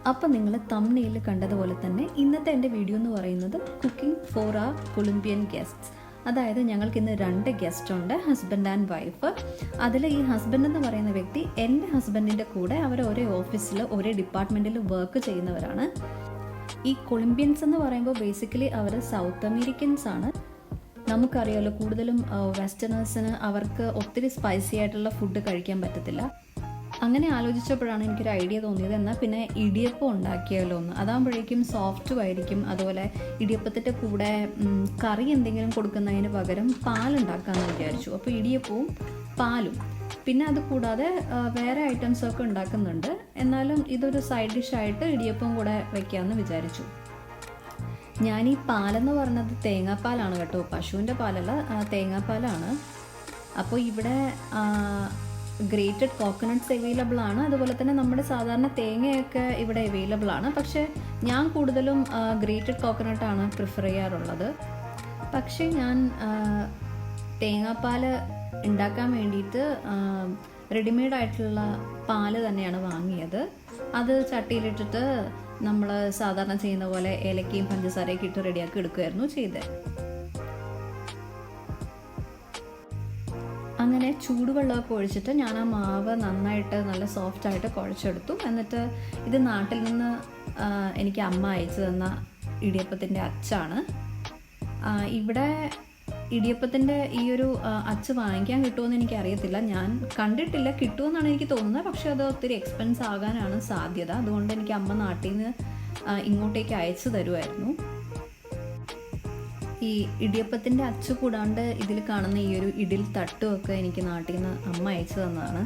അപ്പോൾ നിങ്ങൾ തംബ്നെയിലിൽ കണ്ടതുപോലെ തന്നെ ഇന്നത്തെ എൻ്റെ വീഡിയോ എന്ന് പറയുന്നത് കുക്കിംഗ് ഫോർ ആ കൊളംബിയൻ ഗസ്റ്റ്സ്. അതായത് ഞങ്ങൾക്ക് ഇന്ന് 2 ഗസ്റ്റ് ഉണ്ട്, ഹസ്ബൻഡ് ആൻഡ് വൈഫ്. അതിൽ ഈ ഹസ്ബൻഡ് എന്ന് പറയുന്ന വ്യക്തി എൻ്റെ ഹസ്ബൻഡിൻ്റെ കൂടെ അവർ ഒരേ ഓഫീസിൽ ഒരേ ഡിപ്പാർട്ട്മെൻറ്റിൽ വർക്ക് ചെയ്യുന്നവരാണ്. ഈ കൊളംബിയൻസ് എന്ന് പറയുമ്പോൾ ബേസിക്കലി അവർ സൗത്ത് അമേരിക്കൻസ് ആണ്. നമുക്കറിയാമല്ലോ, കൂടുതലും വെസ്റ്റേണേഴ്സിന് അവർക്ക് ഒത്തിരി സ്പൈസി ആയിട്ടുള്ള ഫുഡ് കഴിക്കാൻ പറ്റത്തില്ല. അങ്ങനെ ആലോചിച്ചപ്പോഴാണ് എനിക്കൊരു ഐഡിയ തോന്നിയത്, എന്നാൽ പിന്നെ ഇടിയപ്പം ഉണ്ടാക്കിയാലോ എന്ന്. അതാകുമ്പോഴേക്കും സോഫ്റ്റും ആയിരിക്കും. അതുപോലെ ഇടിയപ്പത്തിൻ്റെ കൂടെ കറി എന്തെങ്കിലും കൊടുക്കുന്നതിന് പകരം പാലുണ്ടാക്കാമെന്ന് വിചാരിച്ചു. അപ്പോൾ ഇടിയപ്പവും പാലും, പിന്നെ അത് കൂടാതെ വേറെ ഐറ്റംസൊക്കെ ഉണ്ടാക്കുന്നുണ്ട്. എന്നാലും ഇതൊരു സൈഡ് ഡിഷായിട്ട് ഇടിയപ്പം കൂടെ വയ്ക്കാമെന്ന് വിചാരിച്ചു. ഞാൻ ഈ പാലെന്ന് പറഞ്ഞത് തേങ്ങാപ്പാലാണ് കേട്ടോ, പശുവിൻ്റെ പാലല്ല, തേങ്ങാപ്പാലാണ്. അപ്പോൾ ഇവിടെ ഗ്രേറ്റഡ് കോക്കനട്ട്സ് അവൈലബിൾ ആണ്. അതുപോലെ തന്നെ നമ്മുടെ സാധാരണ തേങ്ങയൊക്കെ ഇവിടെ അവൈലബിൾ ആണ്. പക്ഷേ ഞാൻ കൂടുതലും ഗ്രേറ്റഡ് കോക്കനട്ടാണ് പ്രിഫർ ചെയ്യാറുള്ളത്. പക്ഷേ ഞാൻ തേങ്ങാപ്പാൽ ഉണ്ടാക്കാൻ വേണ്ടിയിട്ട് റെഡിമെയ്ഡ് ആയിട്ടുള്ള പാല് തന്നെയാണ് വാങ്ങിയത്. അത് ചട്ടിയിലിട്ടിട്ട് നമ്മൾ സാധാരണ ചെയ്യുന്ന പോലെ ഏലക്കയും പഞ്ചസാരയൊക്കെ ഇട്ട് റെഡിയാക്കി എടുക്കുകയായിരുന്നു ചെയ്തത്. അങ്ങനെ ചൂടുവെള്ളമൊക്കെ ഒഴിച്ചിട്ട് ഞാൻ ആ മാവ് നന്നായിട്ട് നല്ല സോഫ്റ്റായിട്ട് കുഴച്ചെടുത്തു. എന്നിട്ട് ഇത് നാട്ടിൽ നിന്ന് എനിക്ക് അമ്മ അയച്ചു തന്ന ഇടിയപ്പത്തിൻ്റെ അച്ചാണ്. ഇവിടെ ഇടിയപ്പത്തിൻ്റെ ഈ ഒരു അച്ച് വാങ്ങിക്കാൻ കിട്ടുമെന്ന് എനിക്കറിയത്തില്ല, ഞാൻ കണ്ടിട്ടില്ല. കിട്ടുമെന്നാണ് എനിക്ക് തോന്നുന്നത്, പക്ഷേ അത് ഒത്തിരി എക്സ്പെൻസ് ആകാനാണ് സാധ്യത. അതുകൊണ്ട് എനിക്ക് അമ്മ നാട്ടിൽ നിന്ന് ഇങ്ങോട്ടേക്ക് അയച്ചു തരുമായിരുന്നു. ഈ ഇടിയപ്പത്തിൻ്റെ അച്ചു കൂടാണ്ട് ഇതിൽ കാണുന്ന ഈ ഒരു ഇഡിൽ തട്ടുമൊക്കെ എനിക്ക് നാട്ടിൽ നിന്ന് അമ്മ അയച്ചു തന്നതാണ്.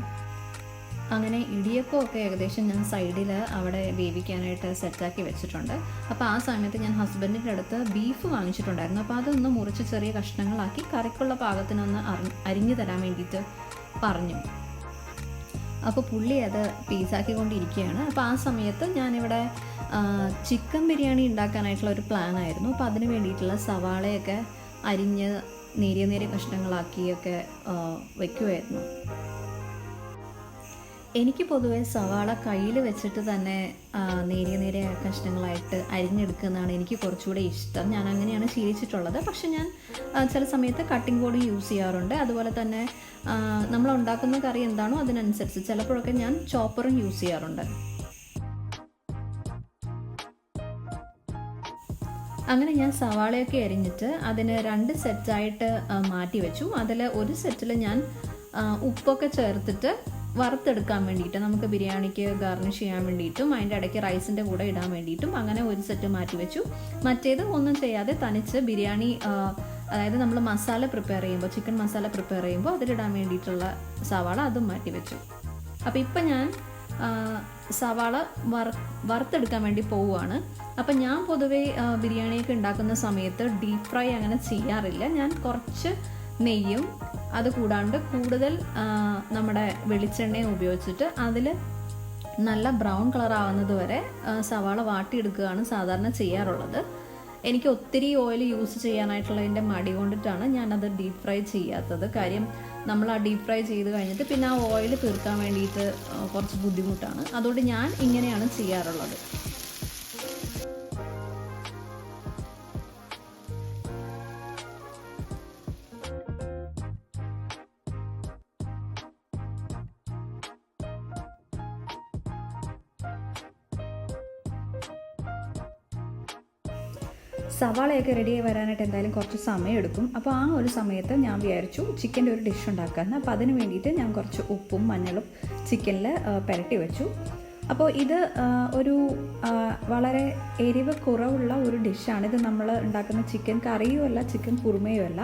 അങ്ങനെ ഇടിയപ്പമൊക്കെ ഏകദേശം ഞാൻ സൈഡിൽ അവിടെ വേവിക്കാനായിട്ട് സെറ്റാക്കി വെച്ചിട്ടുണ്ട്. അപ്പോൾ ആ സമയത്ത് ഞാൻ ഹസ്ബൻഡിൻ്റെ അടുത്ത് ബീഫ് വാങ്ങിച്ചിട്ടുണ്ടായിരുന്നു. അപ്പോൾ അതൊന്ന് മുറിച്ച് ചെറിയ കഷ്ണങ്ങളാക്കി കറിക്കുള്ള പാകത്തിനൊന്ന് അരിഞ്ഞു തരാൻ വേണ്ടിയിട്ട് പറഞ്ഞു. അപ്പോൾ പുള്ളി അത് പീസാക്കിക്കൊണ്ടിരിക്കുകയാണ്. അപ്പോൾ ആ സമയത്ത് ഞാനിവിടെ ചിക്കൻ ബിരിയാണി ഉണ്ടാക്കാനായിട്ടുള്ള ഒരു പ്ലാനായിരുന്നു. അപ്പോൾ അതിന് വേണ്ടിയിട്ടുള്ള സവാളയൊക്കെ അരിഞ്ഞ് നേരിയ നേരിയ കഷ്ണങ്ങളാക്കിയൊക്കെ വയ്ക്കുമായിരുന്നു. എനിക്ക് പൊതുവേ സവാള കയ്യിൽ വെച്ചിട്ട് തന്നെ നേരിയ നേരിയ കഷ്ണങ്ങളായിട്ട് അരിഞ്ഞെടുക്കുന്നതാണ് എനിക്ക് കുറച്ചുകൂടെ ഇഷ്ടം. ഞാൻ അങ്ങനെയാണ് ശീലിച്ചിട്ടുള്ളത്. പക്ഷെ ഞാൻ ചില സമയത്ത് കട്ടിംഗ് ബോർഡ് യൂസ് ചെയ്യാറുണ്ട്. അതുപോലെ തന്നെ നമ്മൾ ഉണ്ടാക്കുന്ന കറി എന്താണോ അതിനനുസരിച്ച് ചിലപ്പോഴൊക്കെ ഞാൻ ചോപ്പറും യൂസ് ചെയ്യാറുണ്ട്. അങ്ങനെ ഞാൻ സവാളയൊക്കെ അരിഞ്ഞിട്ട് അതിന് 2 സെറ്റായിട്ട് മാറ്റി വെച്ചു. അതിൽ ഒരു സെറ്റിൽ ഞാൻ ഉപ്പൊക്കെ ചേർത്തിട്ട് വറുത്തെടുക്കാൻ വേണ്ടിയിട്ട്, നമുക്ക് ബിരിയാണിക്ക് ഗാർണിഷ് ചെയ്യാൻ വേണ്ടിയിട്ടും അതിൻ്റെ ഇടയ്ക്ക് റൈസിൻ്റെ കൂടെ ഇടാൻ വേണ്ടിയിട്ടും അങ്ങനെ ഒരു സെറ്റ് മാറ്റി വെച്ചു. മറ്റേത് ഒന്നും ചെയ്യാതെ തനിച്ച് ബിരിയാണി, അതായത് നമ്മൾ മസാല പ്രിപ്പയർ ചെയ്യുമ്പോൾ, ചിക്കൻ മസാല പ്രിപ്പയർ ചെയ്യുമ്പോൾ അതിലിടാൻ വേണ്ടിയിട്ടുള്ള സവാള അതും മാറ്റി വെച്ചു. അപ്പോൾ ഇപ്പം ഞാൻ സവാള വറുത്തെടുക്കാൻ വേണ്ടി പോവുകയാണ്. അപ്പം ഞാൻ പൊതുവേ ബിരിയാണിയൊക്കെ ഉണ്ടാക്കുന്ന സമയത്ത് ഡീപ്പ് ഫ്രൈ അങ്ങനെ ചെയ്യാറില്ല. ഞാൻ കുറച്ച് നെയ്യും അത് കൂടാണ്ട് കൂടുതൽ നമ്മുടെ വെളിച്ചെണ്ണയും ഉപയോഗിച്ചിട്ട് അതിൽ നല്ല ബ്രൗൺ കളർ ആവുന്നത് വരെ സവാള വാട്ടിയെടുക്കുകയാണ് സാധാരണ ചെയ്യാറുള്ളത്. എനിക്ക് ഒത്തിരി ഓയിൽ യൂസ് ചെയ്യാനായിട്ടുള്ളതിൻ്റെ മടി കൊണ്ടിട്ടാണ് ഞാനത് ഡീപ്പ് ഫ്രൈ ചെയ്യാത്തത്. കാര്യം നമ്മൾ ആ ഡീപ്പ് ഫ്രൈ ചെയ്ത് കഴിഞ്ഞിട്ട് പിന്നെ ആ ഓയിൽ തീർക്കാൻ വേണ്ടിയിട്ട് കുറച്ച് ബുദ്ധിമുട്ടാണ്. അതുകൊണ്ട് ഞാൻ ഇങ്ങനെയാണ് ചെയ്യാറുള്ളത്. സവാളയൊക്കെ റെഡിയായി വരാനായിട്ട് എന്തായാലും കുറച്ച് സമയം എടുക്കും. അപ്പോൾ ആ ഒരു സമയത്ത് ഞാൻ വിചാരിച്ചു ചിക്കൻ്റെ ഒരു ഡിഷ് ഉണ്ടാക്കാമെന്ന്. അപ്പോൾ അതിന് വേണ്ടിയിട്ട് ഞാൻ കുറച്ച് ഉപ്പും മഞ്ഞളും ചിക്കനിൽ പുരട്ടി വെച്ചു. അപ്പോൾ ഇത് ഒരു വളരെ എരിവ് കുറവുള്ള ഒരു ഡിഷാണ്. ഇത് നമ്മൾ ഉണ്ടാക്കുന്ന ചിക്കൻ കറിയും അല്ല, ചിക്കൻ കുറുമയും അല്ല.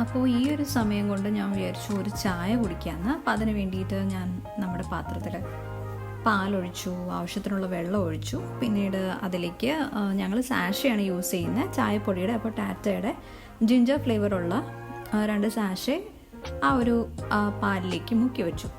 അപ്പോൾ ഈ ഒരു സമയം കൊണ്ട് ഞാൻ വിചാരിച്ചു ഒരു ചായ കുടിക്കാമെന്ന്. അപ്പോൾ അതിന് വേണ്ടിയിട്ട് ഞാൻ നമ്മുടെ പാത്രത്തിൽ പാലൊഴിച്ചു, ആവശ്യത്തിനുള്ള വെള്ളം ഒഴിച്ചു. പിന്നീട് അതിലേക്ക് ഞങ്ങൾ സാഷയാണ് യൂസ് ചെയ്യുന്നത്, ചായപ്പൊടിയുടെ. അപ്പോൾ ടാറ്റയുടെ ജിഞ്ചർ ഫ്ലേവറുള്ള 2 സാഷെ ആ ഒരു പാലിലേക്ക് മുക്കി വെച്ചു.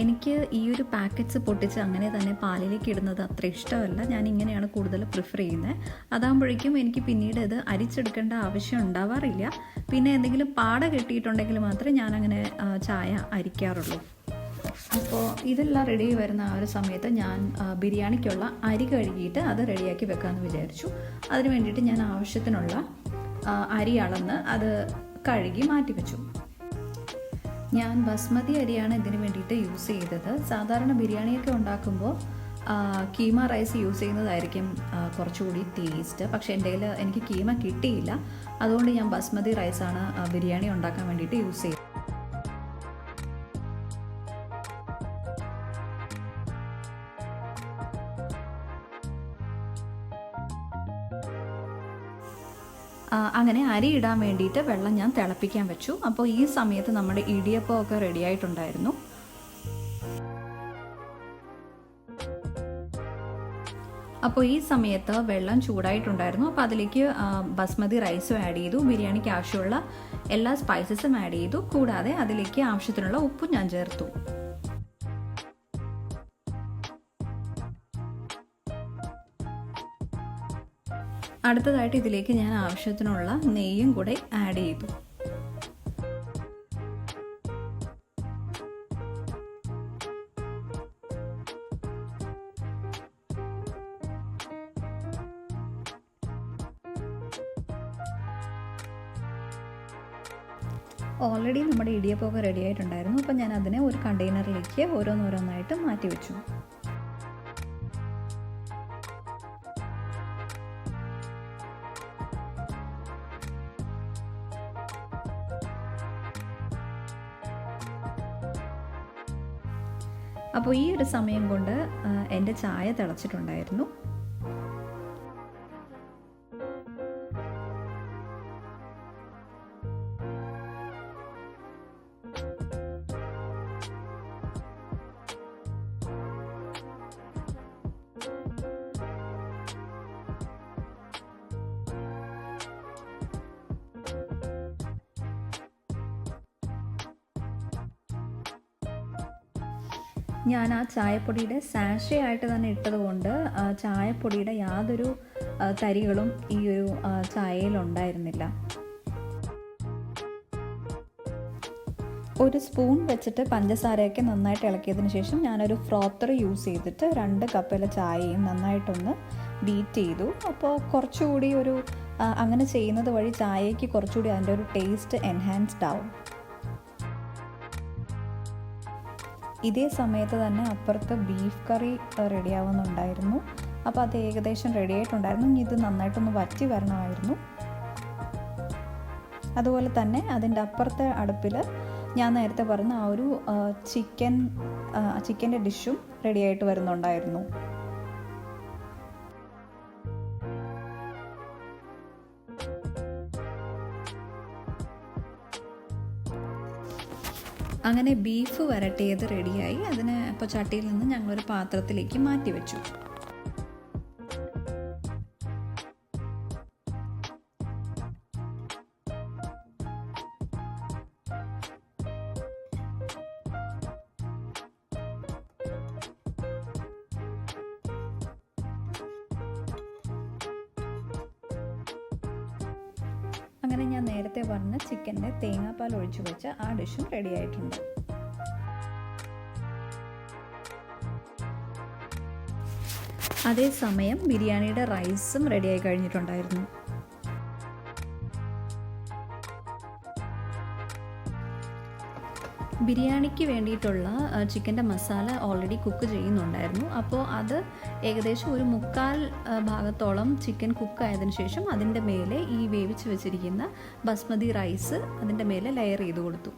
എനിക്ക് ഈ ഒരു പാക്കറ്റ്സ് പൊട്ടിച്ച് അങ്ങനെ തന്നെ പാലിലേക്ക് ഇടുന്നത് അത്ര ഇഷ്ടമല്ല. ഞാൻ ഇങ്ങനെയാണ് കൂടുതൽ പ്രിഫർ ചെയ്യുന്നത്. അതാകുമ്പോഴേക്കും എനിക്ക് പിന്നീട് ഇത് അരിച്ചെടുക്കേണ്ട ആവശ്യം ഉണ്ടാവാറില്ല. പിന്നെ എന്തെങ്കിലും പാട കെട്ടിയിട്ടുണ്ടെങ്കിൽ മാത്രമേ ഞാനങ്ങനെ ചായ അരിക്കാറുള്ളൂ. അപ്പോൾ ഇതെല്ലാം റെഡി വരുന്ന ആ ഒരു സമയത്ത് ഞാൻ ബിരിയാണിക്കുള്ള അരി കഴുകിയിട്ട് അത് റെഡിയാക്കി വെക്കാമെന്ന് വിചാരിച്ചു. അതിന് വേണ്ടിയിട്ട് ഞാൻ ആവശ്യത്തിനുള്ള അരി അളന്ന് അത് കഴുകി മാറ്റി വെച്ചു. ഞാൻ ബസ്മതി അരിയാണ് ഇതിന് വേണ്ടിയിട്ട് യൂസ് ചെയ്തത്. സാധാരണ ബിരിയാണിയൊക്കെ ഉണ്ടാക്കുമ്പോൾ കീമ റൈസ് യൂസ് ചെയ്യുന്നതായിരിക്കും കുറച്ചുകൂടി ടേസ്റ്റ്. പക്ഷേ എൻ്റെ കയ്യിൽ എനിക്ക് കീമ കിട്ടിയില്ല. അതുകൊണ്ട് ഞാൻ ബസ്മതി റൈസാണ് ബിരിയാണി ഉണ്ടാക്കാൻ വേണ്ടിയിട്ട് യൂസ് ചെയ്തത്. അങ്ങനെ അരി ഇടാൻ വേണ്ടിയിട്ട് വെള്ളം ഞാൻ തിളപ്പിക്കാൻ വെച്ചു. അപ്പോൾ ഈ സമയത്ത് നമ്മുടെ ഇടിയപ്പമൊക്കെ റെഡി ആയിട്ടുണ്ടായിരുന്നു. അപ്പോൾ ഈ സമയത്ത് വെള്ളം ചൂടായിട്ടുണ്ടായിരുന്നു. അപ്പോൾ അതിലേക്ക് ബസ്മതി റൈസും ആഡ് ചെയ്തു, ബിരിയാണിക്ക് ആവശ്യമുള്ള എല്ലാ സ്പൈസസും ആഡ് ചെയ്തു, കൂടാതെ അതിലേക്ക് ആവശ്യത്തിനുള്ള ഉപ്പും ഞാൻ ചേർത്തു. അടുത്തതായിട്ട് ഇതിലേക്ക് ഞാൻ ആവശ്യത്തിനുള്ള നെയ്യും കൂടെ ആഡ് ചെയ്തു. ഓൾറെഡി നമ്മുടെ ഇടിയപ്പമൊക്കെ റെഡി ആയിട്ടുണ്ടായിരുന്നു. അപ്പോൾ ഞാൻ അതിനെ ഒരു കണ്ടെയ്നറിലേക്ക് ഓരോന്നോരോന്നായിട്ട് മാറ്റി വെച്ചു. അപ്പോൾ ഈ ഒരു സമയം കൊണ്ട് എൻ്റെ ചായ തിളച്ചിട്ടുണ്ടായിരുന്നു. ഞാൻ ആ ചായപ്പൊടിയുടെ സാഷേ ആയിട്ട് തന്നെ ഇട്ടതുകൊണ്ട് ചായപ്പൊടിയുടെ യാതൊരു തരികളും ഈ ഒരു ചായയിലുണ്ടായിരുന്നില്ല. ഒരു സ്പൂൺ വെച്ചിട്ട് പഞ്ചസാരയൊക്കെ നന്നായിട്ട് ഇളക്കിയതിന് ശേഷം ഞാനൊരു ഫ്രോത്തർ യൂസ് ചെയ്തിട്ട് 2 കപ്പിലെ ചായയും നന്നായിട്ടൊന്ന് ബീറ്റ് ചെയ്തു. അപ്പോൾ കുറച്ചുകൂടി അങ്ങനെ ചെയ്യുന്നത് വഴി ചായയ്ക്ക് കുറച്ചുകൂടി അതിൻ്റെ ഒരു ടേസ്റ്റ് എൻഹാൻസ്ഡ് ആവും. ഇതേ സമയത്ത് തന്നെ അപ്പുറത്ത് ബീഫ് കറി റെഡി ആവുന്നുണ്ടായിരുന്നു. അപ്പോൾ അത് ഏകദേശം റെഡി ആയിട്ടുണ്ടായിരുന്നു. ഇത് നന്നായിട്ടൊന്ന് വറ്റി വരണമായിരുന്നു. അതുപോലെ തന്നെ അതിൻ്റെ അപ്പുറത്തെ അടുപ്പിൽ ഞാൻ നേരത്തെ പറഞ്ഞ ആ ഒരു ചിക്കൻ്റെ ഡിഷും റെഡി ആയിട്ട് വരുന്നുണ്ടായിരുന്നു. അങ്ങനെ ബീഫ് വരട്ടിയത് റെഡിയായി. അതിനെ ഇപ്പോൾ ചട്ടിയിൽ നിന്ന് ഞങ്ങളൊരു പാത്രത്തിലേക്ക് മാറ്റി വെച്ചു. അങ്ങനെ ഞാൻ നേരത്തെ പറഞ്ഞ ചിക്കൻ്റെ തേങ്ങാപ്പാൽ ഒഴിച്ചു വെച്ച ആ ഡിഷും റെഡി ആയിട്ടുണ്ട്. അതേസമയം ബിരിയാണിയുടെ റൈസും റെഡിയായി കഴിഞ്ഞിട്ടുണ്ടായിരുന്നു. ബിരിയാണിക്ക് വേണ്ടിയിട്ടുള്ള ചിക്കൻ്റെ മസാല ഓൾറെഡി കുക്ക് ചെയ്യുന്നുണ്ടായിരുന്നു. അപ്പോൾ അത് ഏകദേശം ഒരു 1/4 ഭാഗത്തോളം ചിക്കൻ കുക്കായതിനു ശേഷം അതിൻ്റെ മേലെ ഈ വേവിച്ച് വെച്ചിരിക്കുന്ന ബസ്മതി റൈസ് അതിൻ്റെ മേലെ ലെയർ ചെയ്ത് കൊടുത്തു.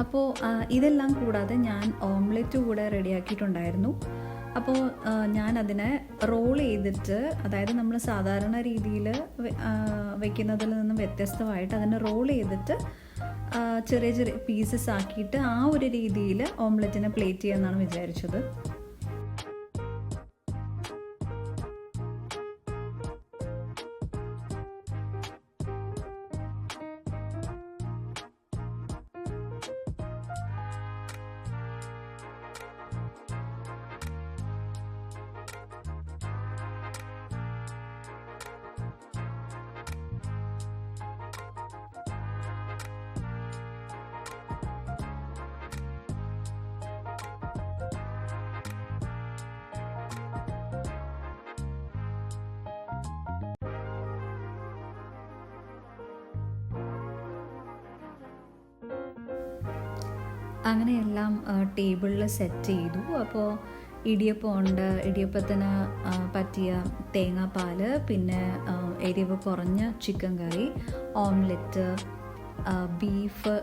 അപ്പോൾ ഇതെല്ലാം കൂടാതെ ഞാൻ ഓംലെറ്റ് കൂടെ റെഡിയാക്കിയിട്ടുണ്ടായിരുന്നു. അപ്പോൾ ഞാനതിനെ റോൾ ചെയ്തിട്ട്, അതായത് നമ്മൾ സാധാരണ രീതിയിൽ വെക്കുന്നതിൽ നിന്നും വ്യത്യസ്തമായിട്ട് അതിനെ റോൾ ചെയ്തിട്ട് ചെറിയ ചെറിയ പീസസ് ആക്കിയിട്ട് ആ ഒരു രീതിയിൽ ഓംലെറ്റിനെ പ്ലേറ്റ് ചെയ്യാമെന്നാണ് വിചാരിച്ചത്. അങ്ങനെയെല്ലാം ടേബിളിൽ സെറ്റ് ചെയ്തു. അപ്പോൾ ഇടിയപ്പം ഉണ്ട്, ഇടിയപ്പത്തിന് പറ്റിയ തേങ്ങാപ്പാൽ, പിന്നെ എരിവ് കുറഞ്ഞ ചിക്കൻ കറി, ഓംലെറ്റ്, ബീഫ്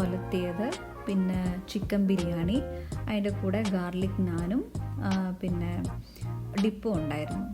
ഒലത്തിയത്, പിന്നെ ചിക്കൻ ബിരിയാണി, അതിൻ്റെ കൂടെ ഗാർലിക് നാനും പിന്നെ ഡിപ്പും ഉണ്ടായിരുന്നു.